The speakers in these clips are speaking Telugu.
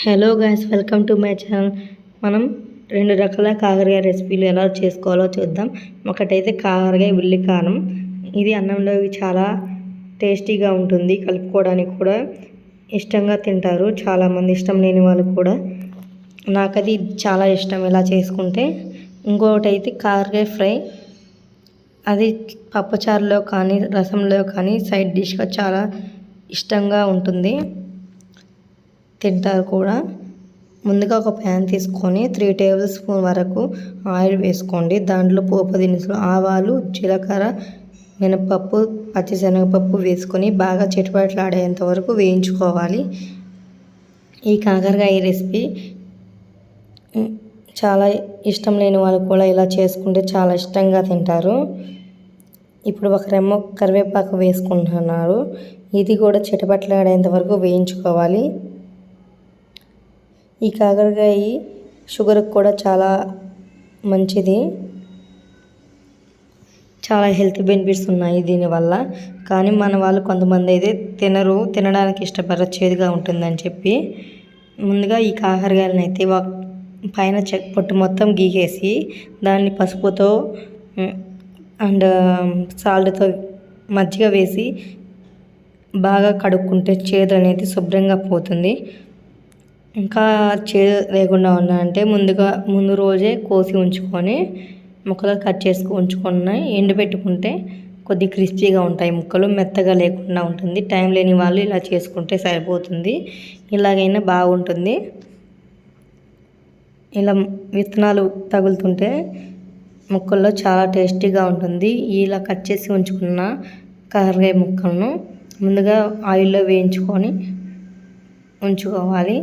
Hello guys, welcome to my channel. మనం రెండు రకాల కాకరకాయ రెసిపీలు ఎలా చేసుకోవాలో చూద్దాం. ఒకటైతే కాకరకాయ ఉల్లి కారం. ఇది అన్నంలో చాలా టేస్టీగా ఉంటుంది, కలుపుకోవడానికి కూడా ఇష్టంగా తింటారు చాలామంది. ఇష్టం లేని వాళ్ళు కూడా, నాకు అది చాలా ఇష్టం ఇలా చేసుకుంటే. ఇంకొకటి అయితే కాకరకాయ ఫ్రై. అది పప్పుచారులో కానీ రసంలో కానీ సైడ్ డిష్గా చాలా ఇష్టంగా ఉంటుంది, తింటారు కూడా. ముందుగా ఒక ప్యాన్ తీసుకొని 3 టేబుల్ స్పూన్ వరకు ఆయిల్ వేసుకోండి. దాంట్లో పోపు దినుసులు, ఆవాలు, జీలకర్ర, మినపప్పు, పచ్చిశనగపప్పు వేసుకొని బాగా చిటపటలాడేంత వరకు వేయించుకోవాలి. ఈ కాకరకాయ రెసిపీ చాలా ఇష్టం లేని వాళ్ళు కూడా ఇలా చేసుకుంటే చాలా ఇష్టంగా తింటారు. ఇప్పుడు ఒక రెమ్మ కరివేపాకు వేసుకుంటున్నారు. ఇది కూడా చిటపటలాడేంత వరకు వేయించుకోవాలి. ఈ కాకరకాయ షుగర్కి కూడా చాలా మంచిది, చాలా హెల్త్ బెనిఫిట్స్ ఉన్నాయి దీనివల్ల. కానీ మన వాళ్ళు కొంతమంది అయితే తినడానికి ఇష్టపడరు, చేదుగా ఉంటుందని చెప్పి. ముందుగా ఈ కాకరకాయలను అయితే పైన పొట్టు మొత్తం గీకేసి దాన్ని పసుపుతో అండ్ సాల్ట్తో మజ్జిగ వేసి బాగా కడుక్కుంటే చేదు అనేది శుభ్రంగా పోతుంది. ఇంకా చేదు లేకుండా ఉండాలంటే ముందు రోజే కోసి ఉంచుకొని ముక్కలు కట్ చేసుకొని ఉంచుకొని ఎండబెట్టుకుంటే కొద్ది క్రిస్పీగా ఉంటాయి ముక్కలు, మెత్తగా లేకుండా ఉంటుంది. టైం లేని వాళ్ళు ఇలా చేసుకుంటే సరిపోతుంది, ఇలాగైనా బాగుంటుంది. ఇలా విత్తనాలు తగులుతుంటే ముక్కల్లో చాలా టేస్టీగా ఉంటుంది. ఇలా కట్ చేసి ఉంచుకున్న కాకరకాయ ముక్కలను ముందుగా ఆయిల్లో వేయించుకొని ఉంచుకోవాలి.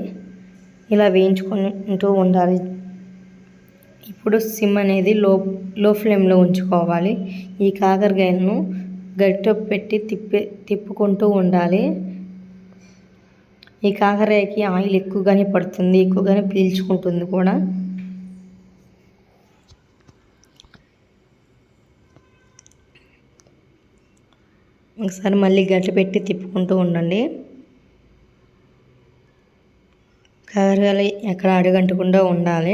ఇలా వేయించుకుంటూ ఉండాలి. ఇప్పుడు సిమ్ అనేది లో ఫ్లేమ్లో ఉంచుకోవాలి. ఈ కాకరకాయలను గరిటె పెట్టి తిప్పుకుంటూ ఉండాలి. ఈ కాకరకాయకి ఆయిల్ ఎక్కువగానే పడుతుంది, ఎక్కువగానే పీల్చుకుంటుంది కూడా. ఒకసారి మళ్ళీ గరిటె పెట్టి తిప్పుకుంటూ ఉండండి. కాకరకాయలు ఎక్కడ అడుగంటకుండా ఉండాలి.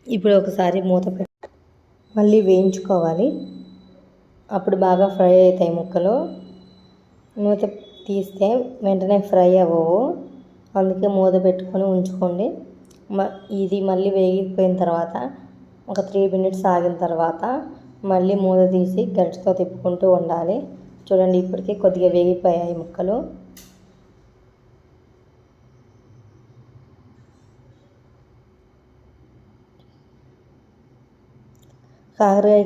ఇప్పుడు ఒకసారి మూత పెట్టి మళ్ళీ వేయించుకోవాలి. అప్పుడు బాగా ఫ్రై అవుతాయి ముక్కలు. మూత తీస్తే వెంటనే ఫ్రై అవ్వవు, అందుకే మూత పెట్టుకొని ఉంచుకోండి. ఇది మళ్ళీ వేగిపోయిన తర్వాత ఒక 3 మినిట్స్ ఆగిన తర్వాత మళ్ళీ మూత తీసి గరిటెతో తిప్పుకుంటూ ఉండాలి. చూడండి, ఇప్పటికే కొద్దిగా వేగిపోయాయి ముక్కలు. కాకరకాయ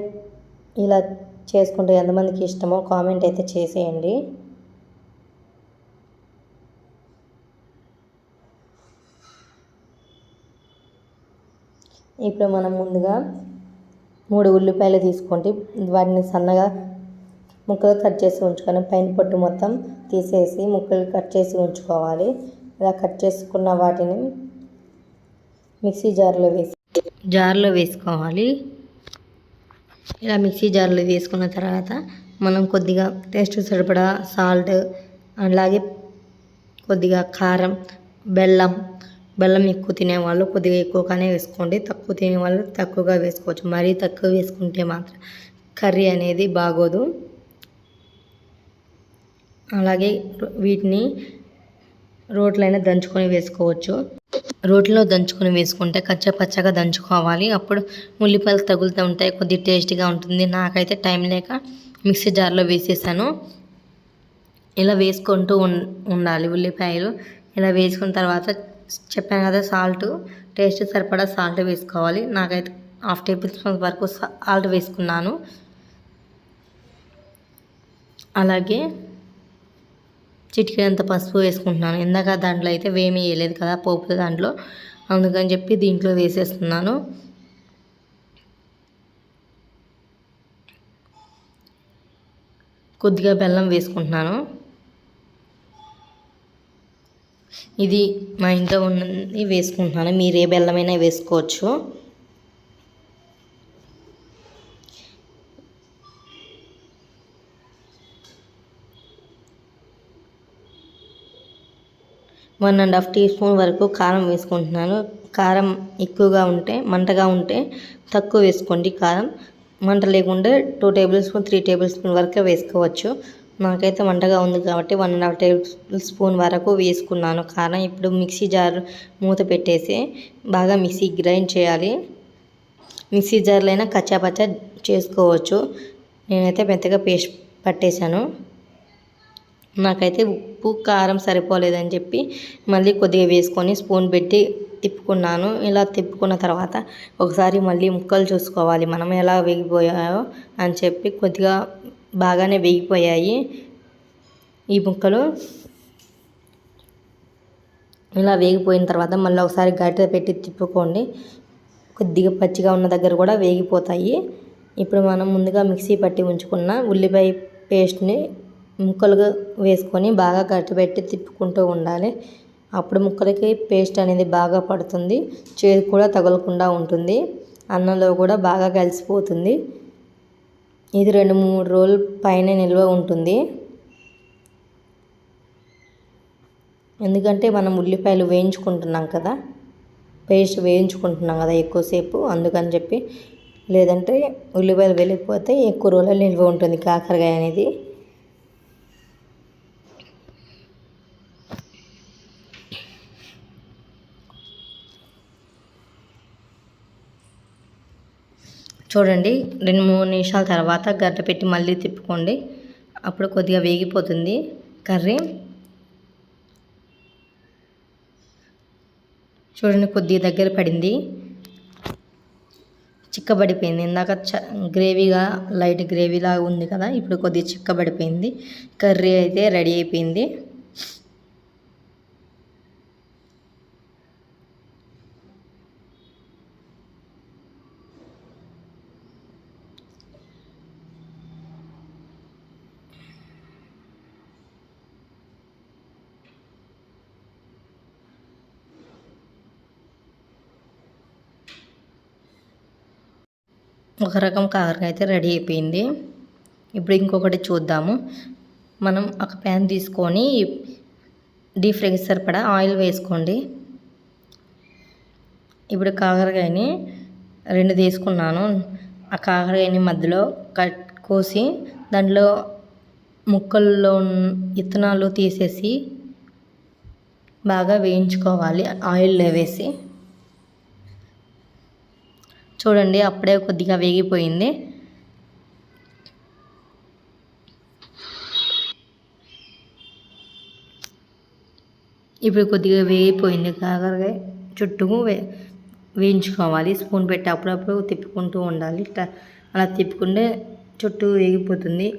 ఇలా చేసుకుంటే ఎంతమందికి ఇష్టమో కామెంట్ అయితే చేసేయండి. ఇప్పుడు మనం ముందుగా 3 ఉల్లిపాయలు తీసుకోండి. వాటిని సన్నగా ముక్కలు కట్ చేసి ఉంచుకొని పైన పొట్టు మొత్తం తీసేసి ముక్కలు కట్ చేసి ఉంచుకోవాలి. ఇలా కట్ చేసుకున్న వాటిని మిక్సీ జార్లో వేసుకోవాలి. ఇలా మిక్సీ జార్లో వేసుకున్న తర్వాత మనం కొద్దిగా టేస్ట్ సరిపడా సాల్ట్, అలాగే కొద్దిగా కారం, బెల్లం ఎక్కువ తినేవాళ్ళు కొద్దిగా ఎక్కువగానే వేసుకోండి, తక్కువ తినేవాళ్ళు తక్కువగా వేసుకోవచ్చు. మరీ తక్కువ వేసుకుంటే మాత్రం కర్రీ అనేది బాగోదు. అలాగే వీటిని రోట్లైనా దంచుకొని వేసుకోవచ్చు. రోట్లో దంచుకొని వేసుకుంటే కచ్చపచ్చగా దంచుకోవాలి. అప్పుడు ఉల్లిపాయలు తగులుతూ ఉంటాయి, కొద్దిగా టేస్టీగా ఉంటుంది. నాకైతే టైం లేక మిక్సీ జార్లో వేసేసాను. ఇలా వేసుకుంటూ ఉండాలి ఉల్లిపాయలు. ఇలా వేసుకున్న తర్వాత చెప్పాను కదా, టేస్ట్ సరిపడా సాల్ట్ వేసుకోవాలి. నాకైతే 1/2 టేబుల్ స్పూన్ వరకు సాల్ట్ వేసుకున్నాను. అలాగే చిటికెడంత పసుపు వేసుకుంటున్నాను. ఇందాక దాంట్లో అయితే వేమీ వేయలేదు కదా పోపు దాంట్లో, అందుకని చెప్పి దీంట్లో వేసేస్తున్నాను. కొద్దిగా బెల్లం వేసుకుంటున్నాను. ఇది మా ఇంట్లో ఉన్నది వేసుకుంటున్నాను, మీరు ఏ బెల్లమైనా వేసుకోవచ్చు. One and half teaspoon వరకు కారం వేసుకుంటున్నాను. కారం ఎక్కువగా ఉంటే, మంటగా ఉంటే తక్కువ వేసుకోండి. కారం మంట లేకుంటే 2 టేబుల్ స్పూన్ 3 టేబుల్ స్పూన్ వరకే వేసుకోవచ్చు. నాకైతే మంటగా ఉంది కాబట్టి 1.5 టేబుల్ స్పూన్ వరకు వేసుకున్నాను కారం. ఇప్పుడు మిక్సీ జార్ మూత పెట్టేసి బాగా మిక్సీ గ్రైండ్ చేయాలి. మిక్సీ జార్లో అయినా కచ్చాపచ్చా చేసుకోవచ్చు. నేనైతే మెత్తగా పేస్ట్ పట్టేశాను. నాకైతే ఉప్పు కారం సరిపోలేదని చెప్పి మళ్ళీ కొద్దిగా వేసుకొని స్పూన్ పెట్టి తిప్పుకున్నాను. ఇలా తిప్పుకున్న తర్వాత ఒకసారి మళ్ళీ ముక్కలు చూసుకోవాలి మనం ఎలా వేగిపోయాయో అని చెప్పి. కొద్దిగా బాగానే వేగిపోయాయి ఈ ముక్కలు. ఇలా వేగిపోయిన తర్వాత మళ్ళీ ఒకసారి గరిటె పెట్టి తిప్పుకోండి. కొద్దిగా పచ్చిగా ఉన్న దగ్గర కూడా వేగిపోతాయి. ఇప్పుడు మనం ముందుగా మిక్సీ పట్టి ఉంచుకున్న ఉల్లిపాయ పేస్ట్ని ముక్కలుగా వేసుకొని బాగా గట్టిపెట్టి తిప్పుకుంటూ ఉండాలి. అప్పుడు ముక్కలకి పేస్ట్ అనేది బాగా పడుతుంది, చేదు కూడా తగలకుండా ఉంటుంది, అన్నంలో కూడా బాగా కలిసిపోతుంది. ఇది 2-3 రోజుల పైన నిల్వ ఉంటుంది. ఎందుకంటే మనం ఉల్లిపాయలు వేయించుకుంటున్నాం కదా, పేస్ట్ వేయించుకుంటున్నాం కదా ఎక్కువసేపు, అందుకని చెప్పి. లేదంటే ఉల్లిపాయలు వెళ్ళిపోతే ఎక్కువ రోజులు నిల్వ ఉంటుంది కాకరకాయ అనేది. చూడండి, 2-3 నిమిషాల తర్వాత గరిట పెట్టి మళ్ళీ తిప్పుకోండి. అప్పుడు కొద్దిగా వేగిపోతుంది కర్రీ. చూడండి, కొద్దిగా దగ్గర పడింది, చిక్కబడిపోయింది. ఇందాక గ్రేవీగా లైట్ గ్రేవీలాగా ఉంది కదా, ఇప్పుడు కొద్దిగా చిక్కబడిపోయింది. కర్రీ అయితే రెడీ అయిపోయింది. ఒక రకం కాకరకాయ అయితే రెడీ అయిపోయింది. ఇప్పుడు ఇంకొకటి చూద్దాము. మనం ఒక ప్యాన్ తీసుకొని డీప్ ఫ్రైకి సరిపడా ఆయిల్ వేసుకోండి. ఇప్పుడు కాకరకాయని 2 తీసుకున్నాను. ఆ కాకరకాయని మధ్యలో కోసి దాంట్లో ముక్కల్లో విత్తనాలు తీసేసి బాగా వేయించుకోవాలి ఆయిల్లో వేసి. చూడండి, అప్పుడే కొద్దిగా వేగిపోయింది. ఇప్పుడు కొద్దిగా వేగిపోయింది కాకరకాయ. చుట్టూ వేయించుకోవాలి. స్పూన్ పెట్టి అప్పుడప్పుడు తిప్పుకుంటూ ఉండాలి. అలా తిప్పుకుంటే చుట్టూ వేగిపోతుంది.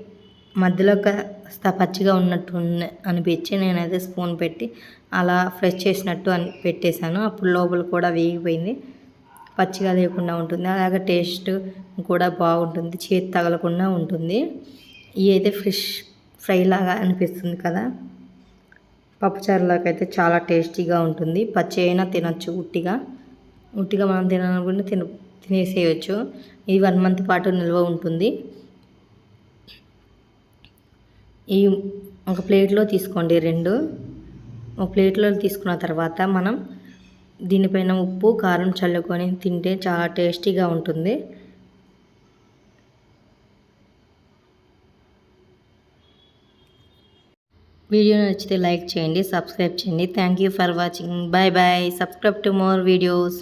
మధ్యలో కాస్త పచ్చిగా ఉన్నట్టు అనిపించి నేనైతే స్పూన్ పెట్టి అలా ఫ్రెష్ చేసినట్టు పెట్టేశాను. అప్పుడు లోపల కూడా వేగిపోయింది, పచ్చిగా లేకుండా ఉంటుంది. అలాగే టేస్ట్ కూడా బాగుంటుంది, చేతి తగలకుండా ఉంటుంది. ఇవి అయితే ఫిష్ ఫ్రై లాగా అనిపిస్తుంది కదా, పప్పుచారులాగా అయితే చాలా టేస్టీగా ఉంటుంది. పచ్చి అయినా తినచ్చు, ఉట్టిగా మనం తినాలనుకుంటే తినేసేయచ్చు. ఇది 1 మంత్ పాటు నిల్వ ఉంటుంది. ఈ ఒక ప్లేట్లో తీసుకోండి 2. ఒక ప్లేట్లో తీసుకున్న తర్వాత మనం దీనిపైన ఉప్పు కారం చల్లుకొని తింటే చాలా టేస్టీగా ఉంటుంది. వీడియో నచ్చితే లైక్ చేయండి, సబ్స్క్రైబ్ చేయండి. Thank you for watching. Bye bye. Subscribe to more videos.